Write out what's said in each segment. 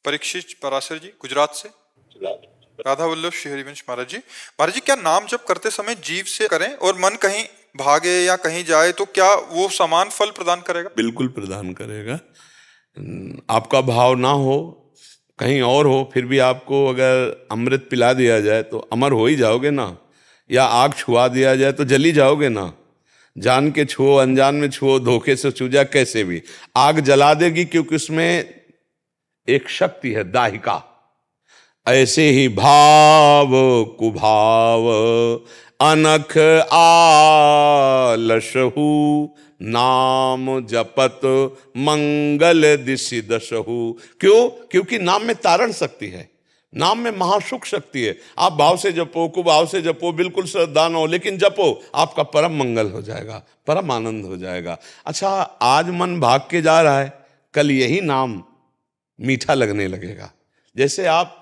परीक्षित पराशर जी गुजरात से। राधा वल्लभ श्री हरिवंश महाराज जी। महाराज जी, क्या नाम जप करते समय जीव से करें और मन कहीं भागे या कहीं जाए तो क्या वो समान फल प्रदान करेगा? बिल्कुल प्रदान करेगा। आपका भाव ना हो, कहीं और हो, फिर भी आपको अगर अमृत पिला दिया जाए तो अमर हो ही जाओगे ना, या आग छुआ दिया जाए तो जली जाओगे ना। जान के छुओ, अनजान में छुओ, धोखे से छू जा, कैसे भी आग जला देगी, क्योंकि उसमें एक शक्ति है, दाहिका। ऐसे ही भाव कुभाव अनख आलसहु, नाम जपत मंगल दिशि दशहु। क्यों? क्योंकि नाम में तारण शक्ति है, नाम में महासुख शक्ति है। आप भाव से जपो, कुभाव से जपो, बिल्कुल श्रद्धा न हो, लेकिन जपो, आपका परम मंगल हो जाएगा, परम आनंद हो जाएगा। अच्छा, आज मन भाग के जा रहा है, कल यही नाम मीठा लगने लगेगा। जैसे आप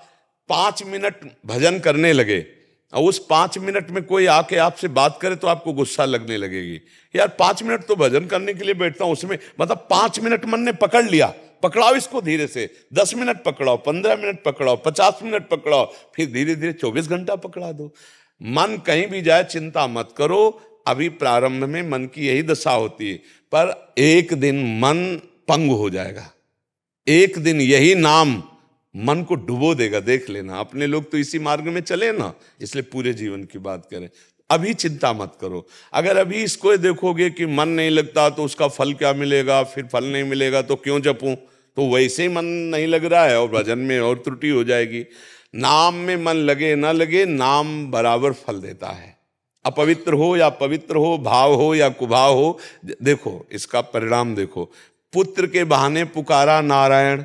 5 मिनट भजन करने लगे और उस 5 मिनट में कोई आके आपसे बात करे तो आपको गुस्सा लगने लगेगी। यार 5 मिनट तो भजन करने के लिए बैठता हूं, उसमें मतलब 5 मिनट मन ने पकड़ लिया, पकड़ाओ इसको धीरे से। 10 मिनट पकड़ाओ, 15 मिनट पकड़ाओ, 50 मिनट पकड़ाओ, फिर धीरे धीरे 24 घंटा पकड़ा दो। मन कहीं भी जाए चिंता मत करो। अभी प्रारंभ में मन की यही दशा होती है, पर एक दिन मन पंग हो जाएगा, एक दिन यही नाम मन को डुबो देगा, देख लेना। अपने लोग तो इसी मार्ग में चले ना, इसलिए पूरे जीवन की बात करें। अभी चिंता मत करो। अगर अभी इसको देखोगे कि मन नहीं लगता तो उसका फल क्या मिलेगा, फिर फल नहीं मिलेगा तो क्यों जपूं, तो वैसे ही मन नहीं लग रहा है और भजन में और त्रुटि हो जाएगी। नाम में मन लगे ना लगे, नाम बराबर फल देता है। अपवित्र हो या पवित्र हो, भाव हो या कुभाव हो, देखो इसका परिणाम देखो। पुत्र के बहाने पुकारा नारायण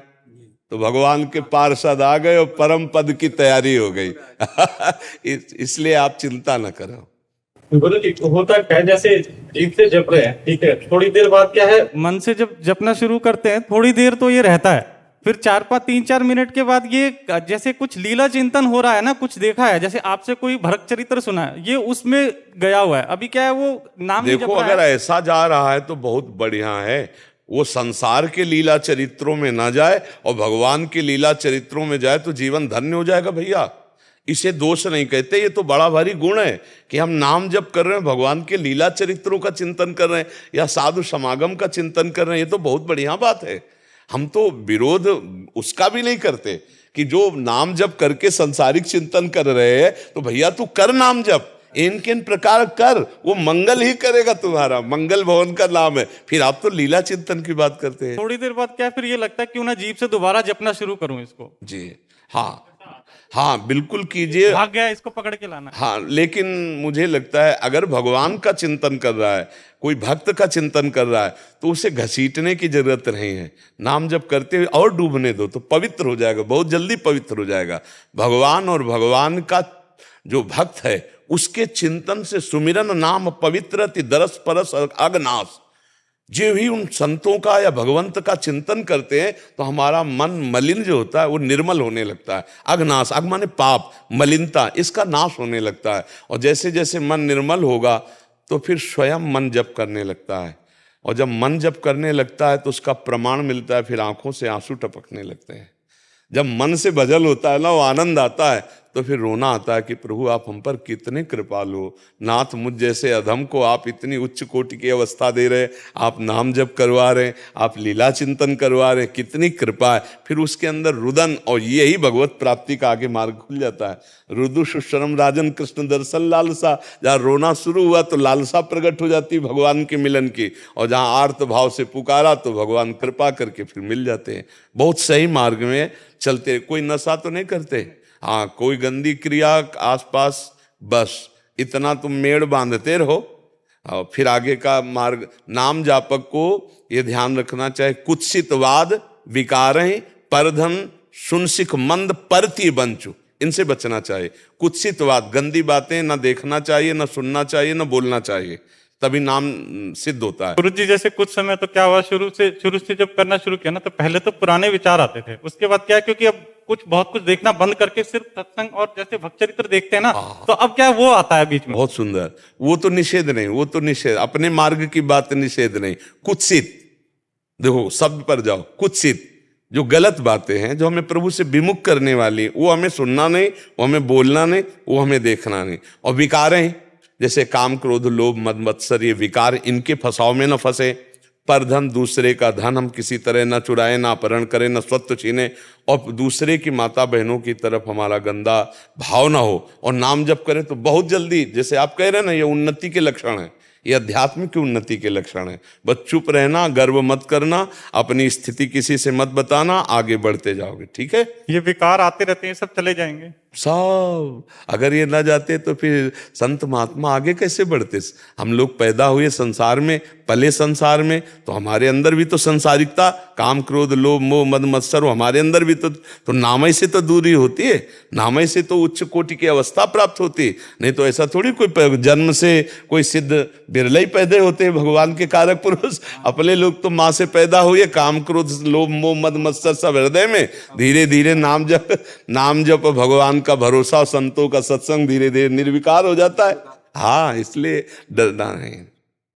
तो भगवान के पार्षद आ गए और परम पद की तैयारी हो गई। इसलिए आप चिंता न करो। बोलो कि होता क्या है, जैसे जीव से जप रहे हैं, ठीक है, थोड़ी देर बाद क्या है, मन से जब जपना शुरू करते हैं थोड़ी देर तो ये रहता है, फिर 3-4 मिनट के बाद ये जैसे कुछ लीला चिंतन हो रहा है ना, कुछ देखा है, जैसे आपसे कोई भरत चरित्र सुना है, ये उसमें गया हुआ है। अभी क्या है, वो नाम देखो अगर ऐसा जा रहा है तो बहुत बढ़िया है। वो संसार के लीला चरित्रों में ना जाए और भगवान के लीला चरित्रों में जाए तो जीवन धन्य हो जाएगा भैया। इसे दोष नहीं कहते, ये तो बड़ा भारी गुण है कि हम नाम जप कर रहे हैं, भगवान के लीला चरित्रों का चिंतन कर रहे हैं या साधु समागम का चिंतन कर रहे हैं, ये तो बहुत बढ़िया बात है। हम तो विरोध उसका भी नहीं करते कि जो नाम जप करके संसारिक चिंतन कर रहे हैं तो भैया तू कर नाम जप, इन प्रकार कर, वो मंगल ही करेगा तुम्हारा। मंगल भवन का नाम है। फिर आप तो लीला चिंतन की बात करते हैं। थोड़ी देर बाद क्या फिर ये लगता है क्यों ना जीव से दोबारा जपना शुरू करूं इसको। जी हाँ, हाँ बिल्कुल कीजिए। भाग गया, इसको पकड़ के लाना। हाँ, लेकिन मुझे लगता है अगर भगवान का चिंतन कर रहा है, कोई भक्त का चिंतन कर रहा है, तो उसे घसीटने की जरूरत नहीं है। नाम जब करते हुए और डूबने दो तो पवित्र हो जाएगा, बहुत जल्दी पवित्र हो जाएगा। भगवान और भगवान का जो भक्त है उसके चिंतन से सुमिरन नाम पवित्र दरस परस अगनाश। जो भी उन संतों का या भगवंत का चिंतन करते हैं तो हमारा मन मलिन जो होता है वो निर्मल होने लगता है। अगनाश, अग माने पाप, मलिनता, इसका नाश होने लगता है। और जैसे जैसे मन निर्मल होगा तो फिर स्वयं मन जप करने लगता है, और जब मन जप करने लगता है तो उसका प्रमाण मिलता है, फिर आंखों से आंसू टपकने लगते हैं। जब मन से भजन होता है ना, वो आनंद आता है, तो फिर रोना आता है कि प्रभु आप हम पर कितने कृपालु हो। नाथ, मुझ जैसे अधम को आप इतनी उच्च कोटि की अवस्था दे रहे, आप नाम जप करवा रहे, आप लीला चिंतन करवा रहे, कितनी कृपा है। फिर उसके अंदर रुदन, और यही भगवत प्राप्ति का आगे मार्ग खुल जाता है। रुदु सुशरम राजन कृष्ण दर्शन लालसा। जहाँ रोना शुरू हुआ तो लालसा प्रकट हो जाती भगवान के मिलन की, और जहाँ आर्त भाव से पुकारा तो भगवान कृपा करके फिर मिल जाते हैं। बहुत सही मार्ग में चलते। कोई नशा तो नहीं करते, हाँ, कोई गंदी क्रिया आसपास, बस इतना तुम मेड़ बांधते रहो, और फिर आगे का मार्ग। नाम जापक को ये ध्यान रखना चाहिए, कुत्सितवाद विकारें परधन सुनसिख मंद परती बंचु, इनसे बचना चाहिए। कुत्सितवाद, गंदी बातें ना देखना चाहिए, ना सुनना चाहिए, ना बोलना चाहिए, तभी नाम सिद्ध होता है। गुरुजी, जैसे कुछ समय तो क्या हुआ, शुरू से जब करना शुरू किया ना, तो पहले तो पुराने विचार आते थे। उसके बाद क्या है, क्योंकि अब बहुत कुछ देखना बंद करके सिर्फ सत्संग और जैसे भक्त चरित्र देखते हैं ना, तो अब क्या वो आता है बीच में। बहुत सुंदर। वो तो निषेध नहीं, वो तो निषेध, अपने मार्ग की बात निषेध नहीं। कुत्सित, देखो शब्द पर जाओ, कुत्सित जो गलत बातें हैं, जो हमें प्रभु से विमुख करने वाली, वो हमें सुनना नहीं, वो हमें बोलना नहीं, वो हमें देखना नहीं। और विकारें जैसे काम, क्रोध, लोभ, मद, मत्सर, ये विकार, इनके फंसाव में न फंसे। परधन, दूसरे का धन हम किसी तरह ना चुराएं, ना अपहरण करें, ना स्वत्व छीने, और दूसरे की माता बहनों की तरफ हमारा गंदा भाव ना हो। और नाम जप करें तो बहुत जल्दी, जैसे आप कह रहे हैं ना, ये उन्नति के लक्षण है, ये अध्यात्म की उन्नति के लक्षण है। बस चुप रहना, गर्व मत करना, अपनी स्थिति किसी से मत बताना, आगे बढ़ते जाओगे। ठीक है, ये विकार आते रहते हैं, सब चले जाएंगे सब। अगर ये ना जाते तो फिर संत महात्मा आगे कैसे बढ़ते? हम लोग पैदा हुए संसार में, पले संसार में, तो हमारे अंदर भी तो संसारिकता, काम, क्रोध, लोभ, मोह, मद, मत्सर, हमारे अंदर भी तो नामय से तो दूरी होती है, नामय से तो उच्च कोटि की अवस्था प्राप्त होती है। नहीं तो ऐसा थोड़ी कोई जन्म से कोई सिद्ध बिरले ही पैदा होते हैं भगवान के कारक पुरुष। अपने लोग तो माँ से पैदा हुए, काम, क्रोध, लोभ, मोह, मद, मत्सर सब हृदय में, धीरे धीरे नाम जप भगवान का भरोसा, संतों का सत्संग, धीरे धीरे निर्विकार हो जाता है। हाँ, इसलिए डरना नहीं।